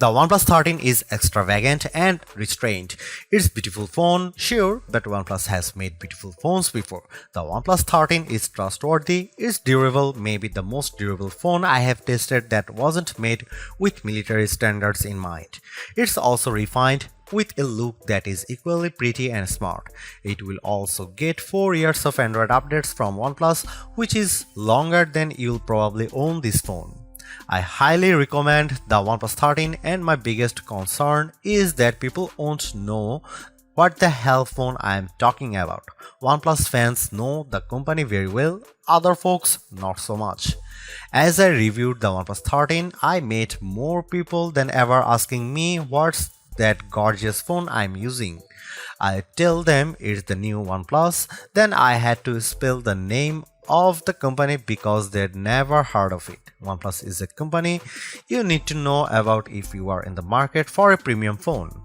The OnePlus 13 is extravagant and restrained. It's a beautiful phone, sure, but OnePlus has made beautiful phones before. The OnePlus 13 is trustworthy, it's durable, maybe the most durable phone I have tested that wasn't made with military standards in mind. It's also refined, with a look that is equally pretty and smart. It will also get 4 years of Android updates from OnePlus, which is longer than you'll probably own this phone. I highly recommend the OnePlus 13, and my biggest concern is that people won't know what the hell phone I am talking about. OnePlus fans know the company very well, other folks not so much. As I reviewed the OnePlus 13, I met more people than ever asking me what's that gorgeous phone I'm using. I tell them it's the new OnePlus, then I had to spell the name of the company because they'd never heard of it. OnePlus is a company you need to know about if you are in the market for a premium phone.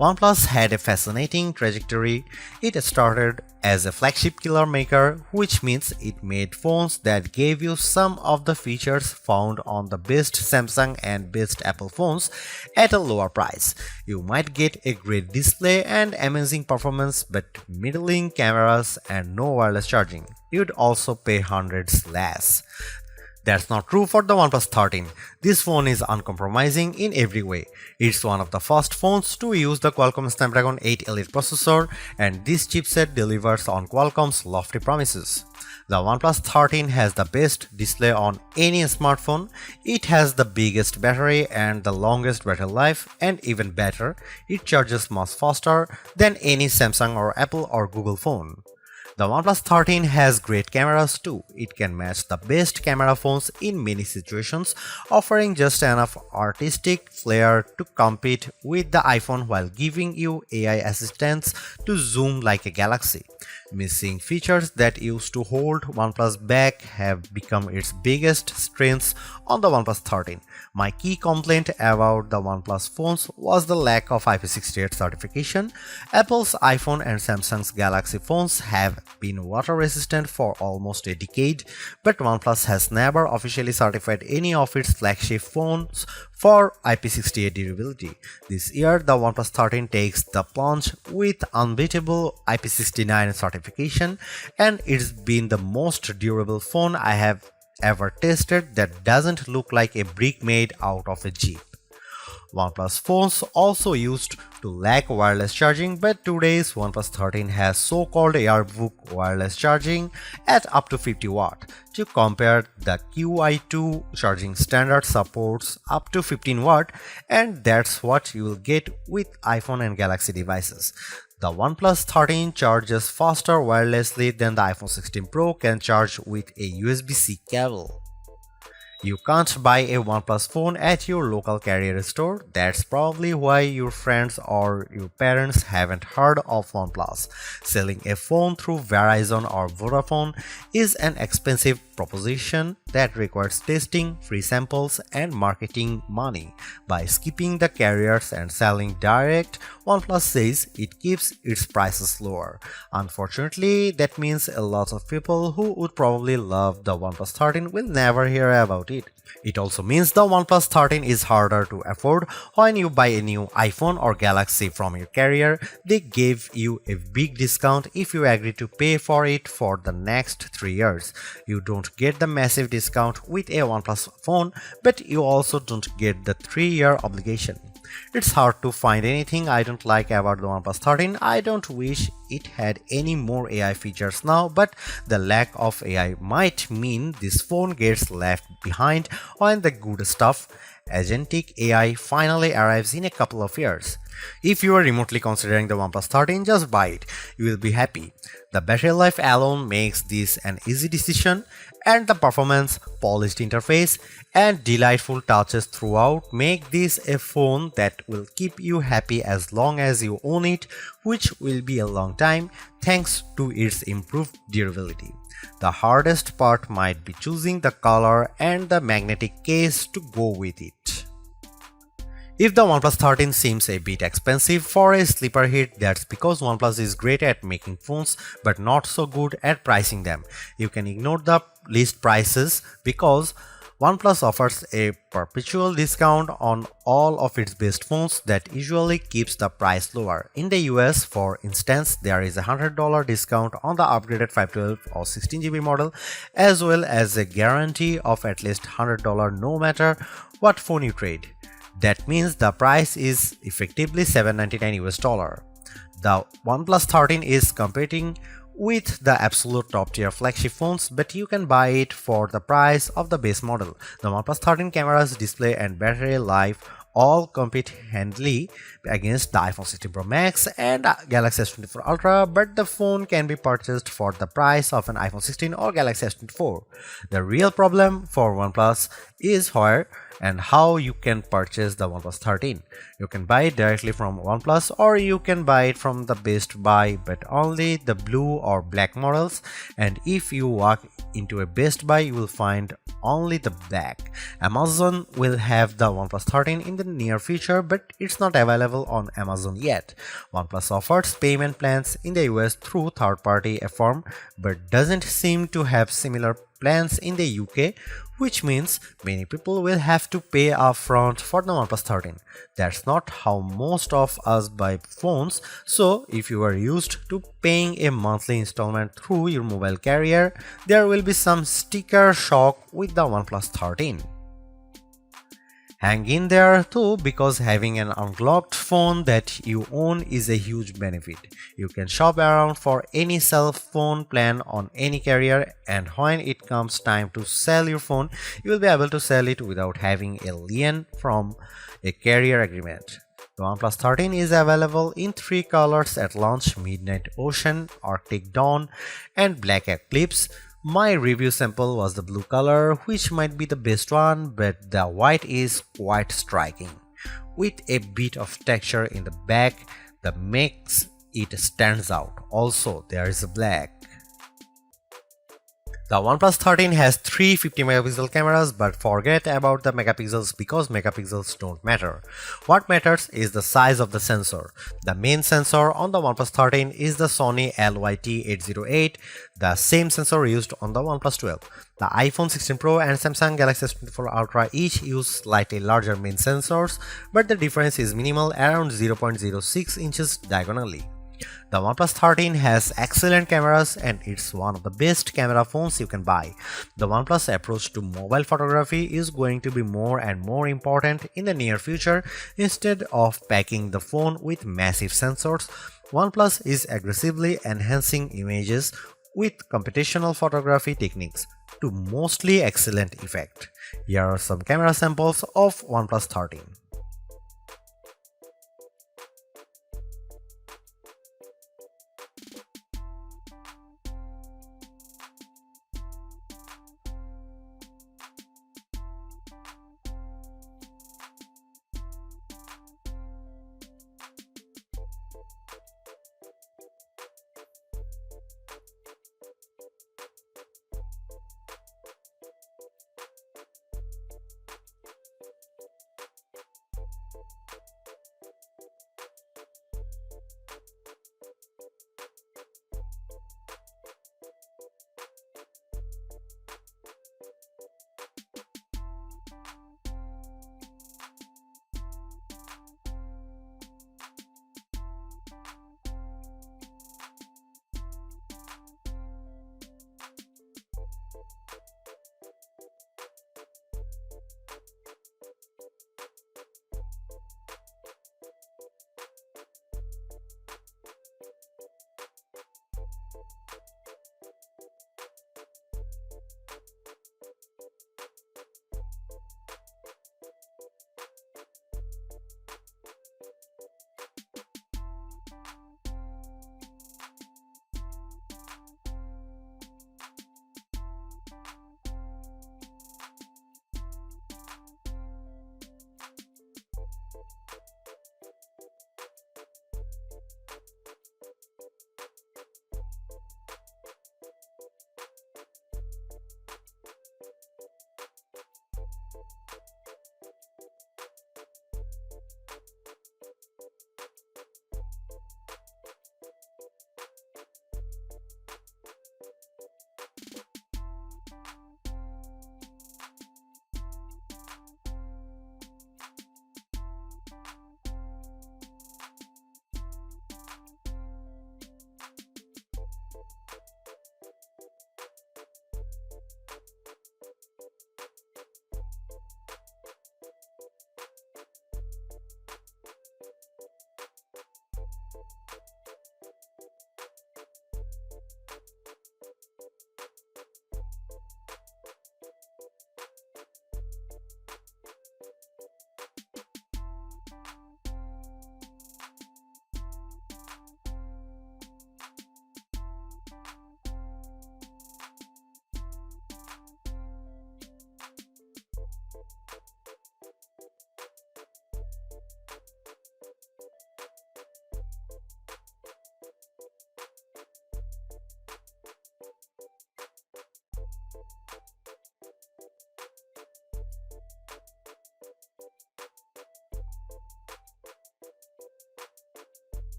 OnePlus had a fascinating trajectory. It started as a flagship killer maker, which means it made phones that gave you some of the features found on the best Samsung and best Apple phones at a lower price. You might get a great display and amazing performance, but middling cameras and no wireless charging. You'd also pay hundreds less. That's not true for the OnePlus 13. This phone is uncompromising in every way. It's one of the first phones to use the Qualcomm Snapdragon 8 Elite processor, and this chipset delivers on Qualcomm's lofty promises. The OnePlus 13 has the best display on any smartphone. It has the biggest battery and the longest battery life, and even better, it charges much faster than any Samsung or Apple or Google phone. The OnePlus 13 has great cameras too. It can match the best camera phones in many situations, offering just enough artistic flair to compete with the iPhone while giving you AI assistants to zoom like a galaxy. Missing features that used to hold OnePlus back have become its biggest strengths on the OnePlus 13. My key complaint about the OnePlus phones was the lack of IP68 certification. Apple's iPhone and Samsung's Galaxy phones have been water resistant for almost a decade, but OnePlus has never officially certified any of its flagship phones for IP68 durability. This year, the OnePlus 13 takes the plunge with unbeatable IP69 certification, and it's been the most durable phone I have ever tested that doesn't look like a brick made out of a Jeep. OnePlus phones also used to lack wireless charging, but today's OnePlus 13 has so-called Airbook wireless charging at up to 50 watt. To compare, the QI2 charging standard supports up to 15 watt, and that's what you will get with iPhone and Galaxy devices. The OnePlus 13 charges faster wirelessly than the iPhone 16 Pro can charge with a USB-C cable. You can't buy a OnePlus phone at your local carrier store. That's probably why your friends or your parents haven't heard of OnePlus. Selling a phone through Verizon or Vodafone is an expensive proposition that requires testing, free samples, and marketing money. By skipping the carriers and selling direct, OnePlus says it keeps its prices lower. Unfortunately, that means a lot of people who would probably love the OnePlus 13 will never hear about it. It also means the OnePlus 13 is harder to afford. When you buy a new iPhone or Galaxy from your carrier, they give you a big discount if you agree to pay for it for the next 3 years. You don't get the massive discount with a OnePlus phone, but you also don't get the 3-year obligation. It's hard to find anything I don't like about the OnePlus 13. I don't wish it had any more AI features now, but the lack of AI might mean this phone gets left behind when the good stuff, agentic AI, finally arrives in a couple of years. If you are remotely considering the OnePlus 13, just buy it. You will be happy. The battery life alone makes this an easy decision, and the performance, polished interface, and delightful touches throughout make this a phone that will keep you happy as long as you own it, which will be a long time thanks to its improved durability. The hardest part might be choosing the color and the magnetic case to go with it. If the OnePlus 13 seems a bit expensive for a sleeper hit, that's because OnePlus is great at making phones but not so good at pricing them. You can ignore the list prices because OnePlus offers a perpetual discount on all of its best phones that usually keeps the price lower. In the US, for instance, there is a $100 discount on the upgraded 512 or 16GB model, as well as a guarantee of at least $100 no matter what phone you trade. That means the price is effectively $799 US. The OnePlus 13 is competing with the absolute top tier flagship phones, but you can buy it for the price of the base model. The OnePlus 13 cameras, display and battery life all compete handily against the iPhone 16 Pro Max and Galaxy S24 Ultra, but the phone can be purchased for the price of an iPhone 16 or Galaxy S24. The real problem for OnePlus is where and how you can purchase the OnePlus 13. You can buy it directly from OnePlus or you can buy it from the Best Buy, but only the blue or black models, and if you walk into a Best Buy you will find only the black. Amazon will have the OnePlus 13 in the near future, but it's not available on Amazon yet. OnePlus offers payment plans in the US through third-party firm, but doesn't seem to have similar plans in the UK, which means many people will have to pay upfront for the OnePlus 13. That's not how most of us buy phones, so if you are used to paying a monthly installment through your mobile carrier, there will be some sticker shock with the OnePlus 13. Hang in there too, because having an unlocked phone that you own is a huge benefit. You can shop around for any cell phone plan on any carrier, and when it comes time to sell your phone, you will be able to sell it without having a lien from a carrier agreement. The OnePlus 13 is available in 3 colors at launch: Midnight Ocean, Arctic Dawn, and Black Eclipse. My review sample was the blue color, which might be the best one, but the white is quite striking, with a bit of texture in the back that makes it stands out. Also, there is a black. The OnePlus 13 has 3 50-megapixel cameras, but forget about the megapixels because megapixels don't matter. What matters is the size of the sensor. The main sensor on the OnePlus 13 is the Sony LYT-808, the same sensor used on the OnePlus 12. The iPhone 16 Pro and Samsung Galaxy S24 Ultra each use slightly larger main sensors, but the difference is minimal, around 0.06 inches diagonally. The OnePlus 13 has excellent cameras and it's one of the best camera phones you can buy. The OnePlus approach to mobile photography is going to be more and more important in the near future. Instead of packing the phone with massive sensors, OnePlus is aggressively enhancing images with computational photography techniques to mostly excellent effect. Here are some camera samples of OnePlus 13.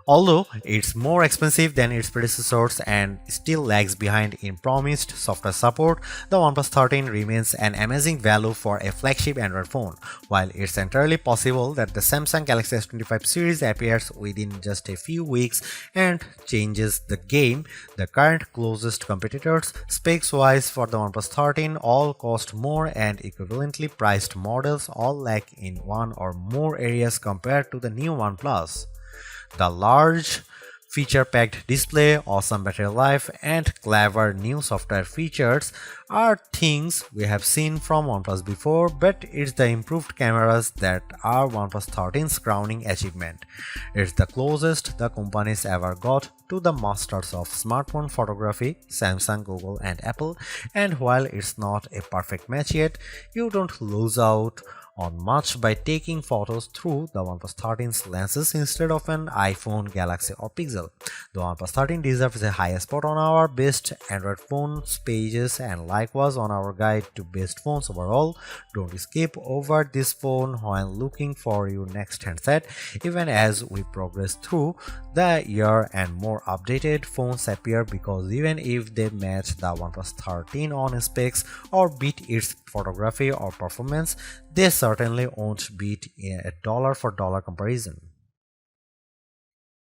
Although it's more expensive than its predecessors and still lags behind in promised software support, the OnePlus 13 remains an amazing value for a flagship Android phone. While it's entirely possible that the Samsung Galaxy S25 series appears within just a few weeks and changes the game, the current closest competitors, specs-wise for the OnePlus 13, all cost more and equivalently priced models all lack in one or more areas compared to the new OnePlus. The large feature-packed display, awesome battery life, and clever new software features are things we have seen from OnePlus before, but it's the improved cameras that are OnePlus 13's crowning achievement. It's the closest the companies ever got to the masters of smartphone photography, Samsung, Google, and Apple, and while it's not a perfect match yet, you don't lose out on much by taking photos through the OnePlus 13's lenses instead of an iPhone, Galaxy, or Pixel. The OnePlus 13 deserves a high spot on our best Android phones pages and likewise on our guide to best phones overall. Don't skip over this phone while looking for your next handset, even as we progress through the year and more updated phones appear, because even if they match the OnePlus 13 on specs or beat its photography or performance, they certainly won't beat a dollar for dollar comparison.